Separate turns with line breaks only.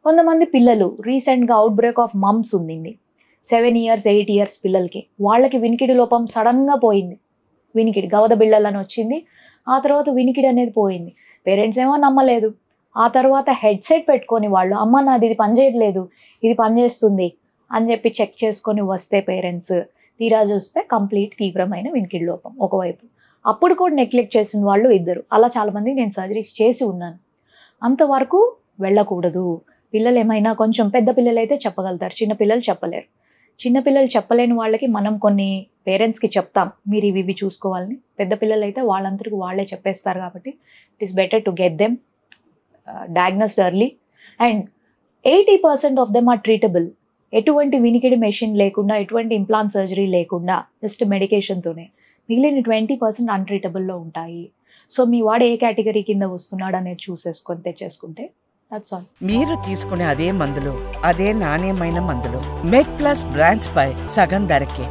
కొంతమంది పిల్లలు రీసెంట్గా అవుట్ బ్రేక్ ఆఫ్ మమ్స్ ఉంది, 7 years 8 years పిల్లలకి, వాళ్ళకి వినికిడి లోపం సడన్గా పోయింది. వినికిడి గవద బిళ్ళలని వచ్చింది, ఆ తర్వాత వినికిడి అనేది పోయింది. పేరెంట్స్ ఏమో నమ్మలేదు. ఆ తర్వాత హెడ్సెట్ పెట్టుకొని వాళ్ళు, అమ్మ నాది ఇది పనిచేయట్లేదు, ఇది పనిచేస్తుంది అని చెప్పి చెక్ చేసుకొని వస్తే పేరెంట్స్ తీరా చూస్తే కంప్లీట్ తీవ్రమైన వినికిడి లోపం ఒకవైపు. అప్పుడు కూడా నెగ్లెక్ట్ చేసిన వాళ్ళు ఇద్దరు. అలా చాలామంది నేను సర్జరీస్ చేసి ఉన్నాను. అంతవరకు వెళ్ళకూడదు. పిల్లలు ఏమైనా కొంచెం పెద్ద పిల్లలు అయితే చెప్పగలుగుతారు, చిన్నపిల్లలు చెప్పలేరు. చిన్నపిల్లలు చెప్పలేని వాళ్ళకి మనం కొన్ని పేరెంట్స్కి చెప్తాం, మీరు ఇవి చూసుకోవాలని. పెద్ద పిల్లలు అయితే వాళ్ళందరికీ వాళ్ళే చెప్పేస్తారు. కాబట్టి it is better to get them diagnosed early. And 80% of them are treatable. ఎటువంటి వినికిడి మెషిన్ లేకుండా, ఎటువంటి ఇంప్లాంట్ సర్జరీ లేకుండా, జస్ట్ మెడికేషన్తోనే. మిగిలిన 20% అన్ట్రీటబుల్లో ఉంటాయి. సో మీ వాడు ఏ కేటగిరీ కింద వస్తున్నాడు అనేది చూసేసుకొని తెచ్చేసుకుంటే దట్స్ ఆల్.
మీరు తీసుకునే అదే మందులు, అదే నాణ్యమైన మందులు మెడ్ ప్లస్ బ్రాండ్స్ పై సగం ధరకే.